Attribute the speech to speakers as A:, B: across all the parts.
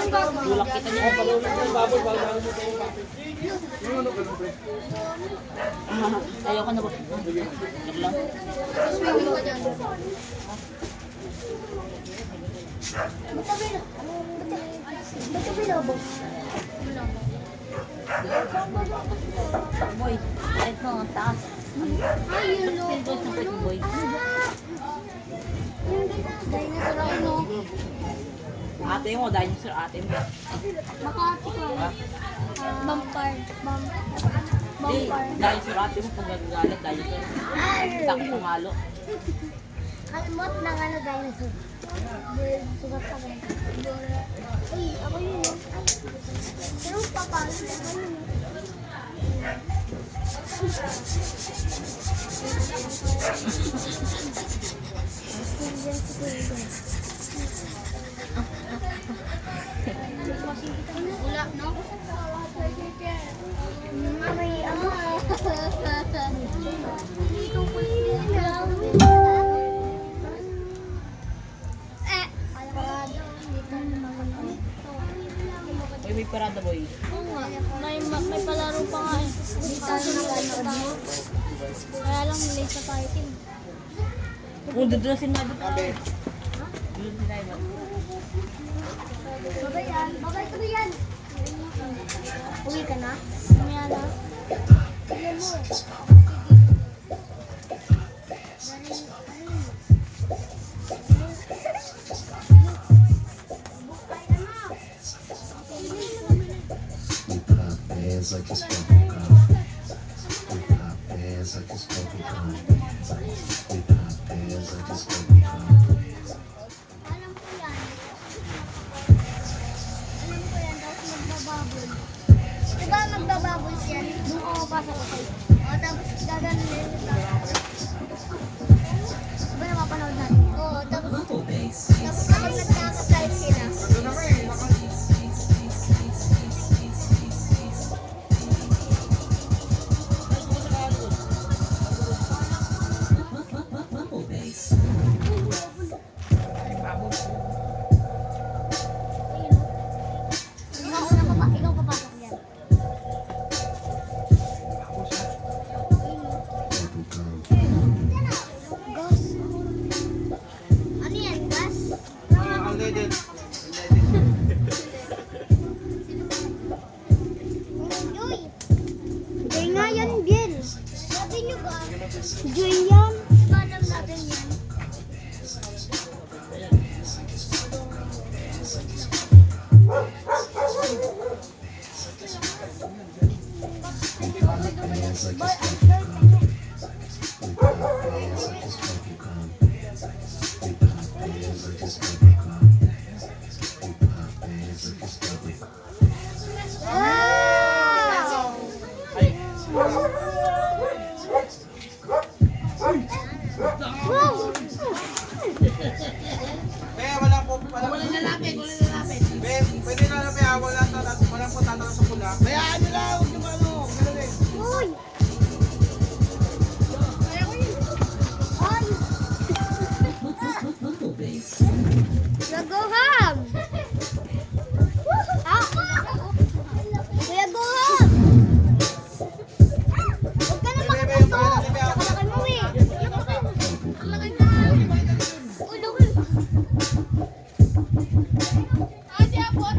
A: Tulak kita niya. Ayoko na ba? Lag lang. Boy, ito ang taas.
B: Ay, yun o.
A: Boy.
B: Dinosaur ako, no?
A: Ate mo, dinosaur ate mo.
B: Makati ka. Vampire.
A: Hindi, dinosaur ate mo pag nagagalit, dinosaur. Takot ng halo.
B: Kalmot ng ano, dinosaur. Sugat ka ba? Uy, ako yun yun. Pero papalo na ako yun. Wala, no? May ano? Dito po
A: Boy, may parada boy.
B: May palaro pa nga eh. Kaya lang late sa fighting.
A: Kung dudusin mo dito. Dudusin tayo ba?
B: Babay yan. Babay ka ba yan? Uwi ka na? Mamaya na. Ilan mo eh.
C: Like it's bubble gum. We pop bands like it's bubble gum. We pop bands like it's bubble gum.
B: Alam ko yan. Alam ko yan. Tapos magbababoy. Diba magbababoy siya? Doon ako pasok ako. O tapos gaganon na yun. Diba napapanood natin yan? Oo. Tapos kapag nagkakasal sila. Ikaw papasok yan. Gas. Ano yan? Gas?
D: Unleaded.
B: Joy. Joy nga yan, Biel. Sabi nyo ba? Joy yan. Diba alam natin yan?
C: Bands like it's bubble gum. We pop bands like it's bubble gum. We pop bands like it's bubble gum. We pop bands like it's bubble gum.
B: Wow!
D: Walang lalapit. Pwede na lang walang po tatalo sa pula. Bayaan nyo lang, huwag yung ano.
B: Uy! Ay! Kuya Goham! Kuya Goham! Huwag ka na makaputo! Nakalaki mo eh! Nakalaki na! Uy, doon! Ate, abot!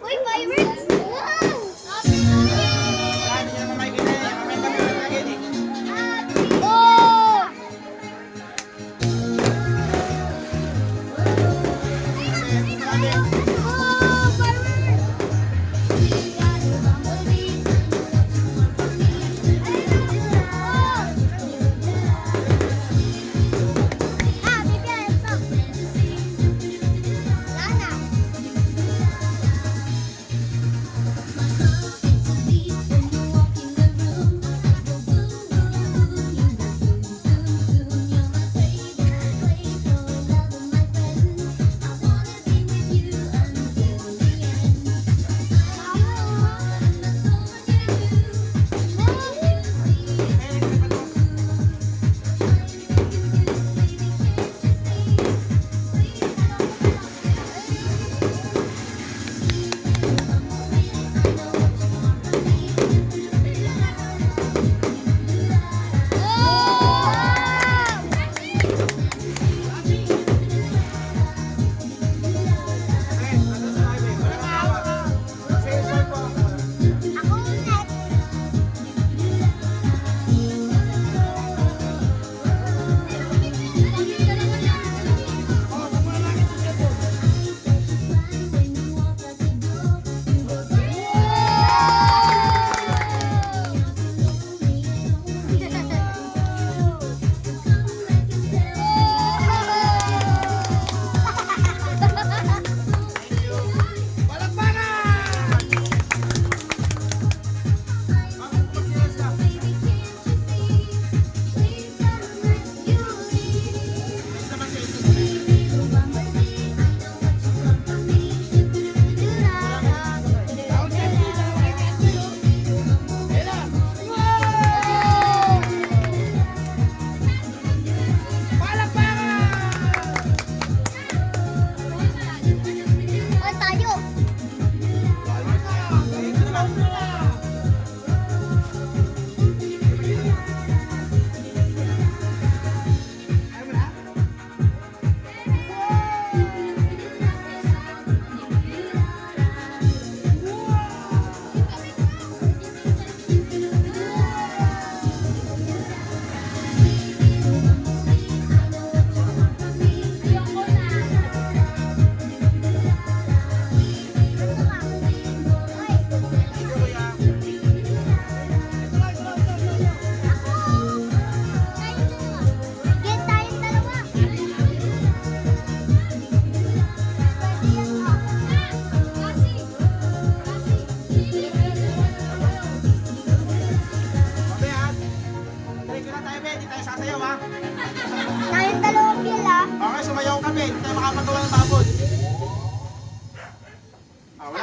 B: Uy, fireworks! Wow!
D: Sabi nyo naman may ginay. May kami lagi.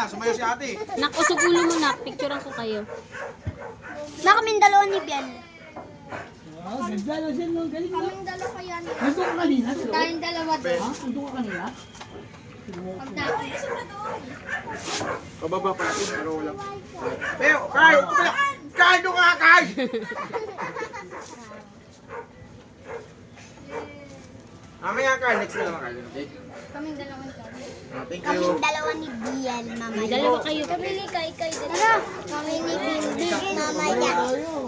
D: na, sumayo si ate.
E: Nakusog ulo mo na. Picturean ko kayo.
B: Na kaming dalawa ni Biel.
A: Oh, ganda na siya, no? Galing na.
B: Kaming dalawa yan.
A: Nandun ka kanina, sir?
B: Tayong dalawa doon.
A: Ha? Nandun ka kanina?
D: Pababa pa natin, pero wala. Pero, Kay! Kay, doon ka, Kay! Mamaya, Kay. Next na naman, Kay. Okay?
B: Kaming dalawa ni Biel.
D: Thank
B: Kaming
D: you.
B: dalawa ni Biel, mamaya.
E: Dalawa kayo.
B: Kami ni Kay din. Tara, kami ni Biel, mamaya.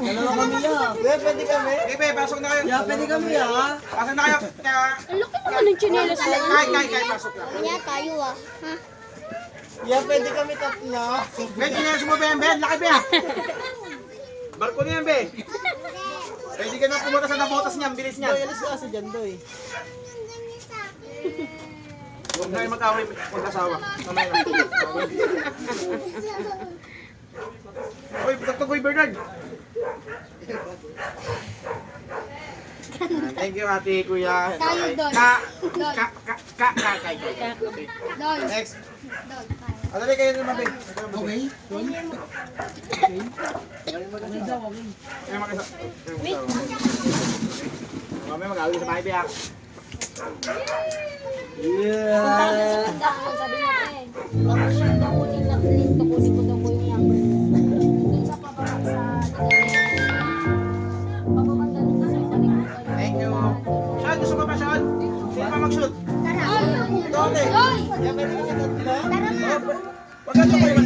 A: Dalawa kami yan.
D: Pwede kami. Okay, pasok na kayo.
A: Pwede kami, ha?
D: Pasok na kayo.
E: Ang laki naman ng chinelas mo.
D: Kay, pasok na.
B: Kanya tayo ah. Ha?
A: Pwede kami tatlo.
D: Ben, kinalas mo, Ben. Laki, Ben. Barko na yan, Ben. Pwede ka na pumunta sa nabotas niyan. Bilis niyan.
A: Alis ka kasi dyan, Doy.
D: Huwag na yung mag-away mag-asawa. Mamaya na. Uy, patagtag ko yung Bernard. Thank you, ate, kuya.
B: Tayo doon.
D: Kay. Okay.
B: Doon.
D: Next.
B: Doon.
D: Adali kayo naman, Ben.
A: Okay? Doon? Okay? Okay daw, okay.
D: Kayo mag-isa. Mamaya mag-away sa bahay, Ben.
A: Yeah!
E: Sabi niya pa eh. Baka siya daw kunin na link. Kunin ko daw ko yung number. Doon sa pababa sa pababa doon sa likod.
D: Thank you. Sean, gusto mo ba, Sean? Sino pa mag-shoot?
B: Tara.
D: Doon eh.
B: Doy!
D: Tara na. Wag ka tukoy man.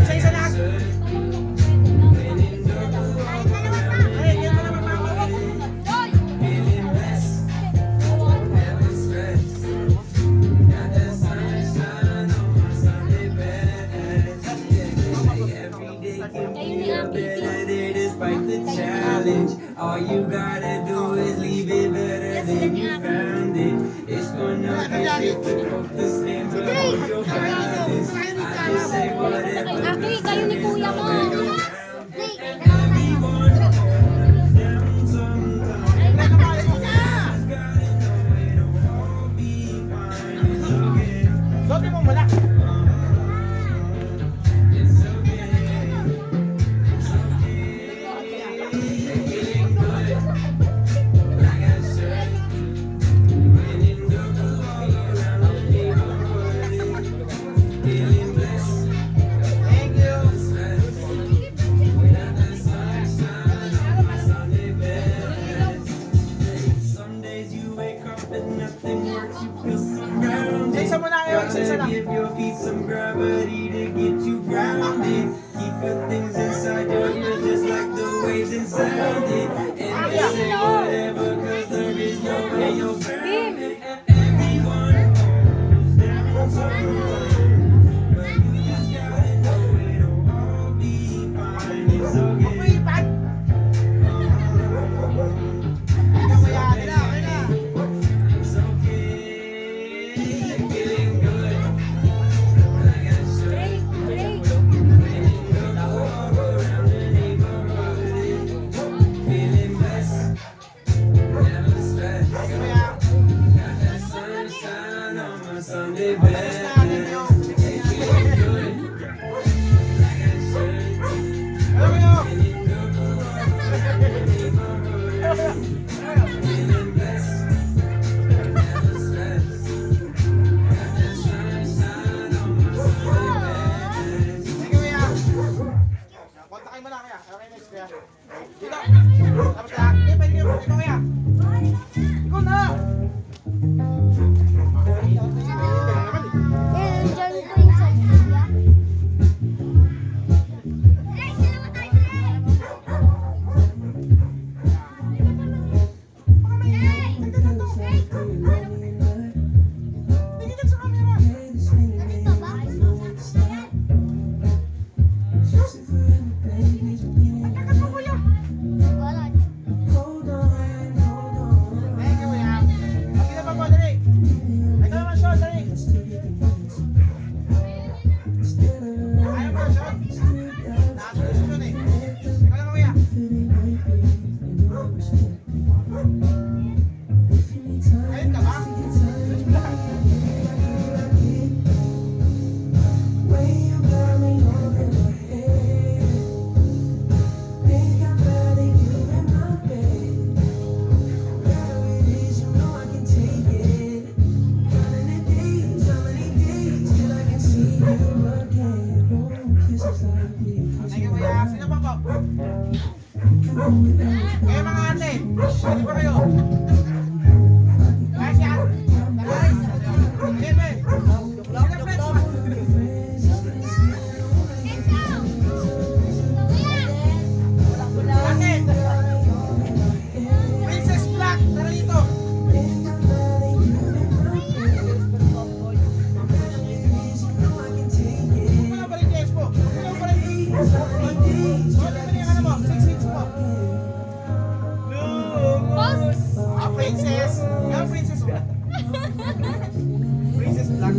D: Isa-isa na. Ay, yan na naman mamawag.
E: Kayo ni Aki.
F: Despite the challenge, all you gotta do is leave it better than you found it. It's gonna be difficult to stand up with your violence. I just say whatever.
E: Aki, kayo ni kuya mo.
D: Sote mo mula. Thank you.
F: Some days you wake up and nothing works, you feel surrounded.
D: Isa-isa mo na kayo, isa-isa
F: Gotta
D: na.
F: give your feet some gravity to get you grounded. Keep good things inside your ears just like the waves inside it. And just say whatever, cause there is no way you're grounded. Everyone goes down sometimes, but you just gotta know it'll all be fine. It's okay. It's okay. Feeling good. Like I should. Feeling good all around the neighborhood. Feeling blessed. Never stressed. Got that sunshine on my Sunday best. Feeling good. Like I should. Feeling good all around the neighborhood. Feeling blessed. Never stressed. Got that sunshine on my Sunday best.
D: Thank you, kuya. Kontakin mo na kaya. Okay, next kuya. Dito. Tapos na. Hindi, pwede kayo. Ikaw kuya. Ikaw na. Thank you, kuya. Sige na pa po, dali. Ito naman, Sean, dali. po. Kaya mga ate, pwede ba kayo? Kaya siya? Guys, sige, be. Ate, Princess Black, tara dito. Wala ba rin yes po? Wala ba rin? Wala ba rin yung ano mo? 6 po. Princess. Yung Princess Black. Princess Black.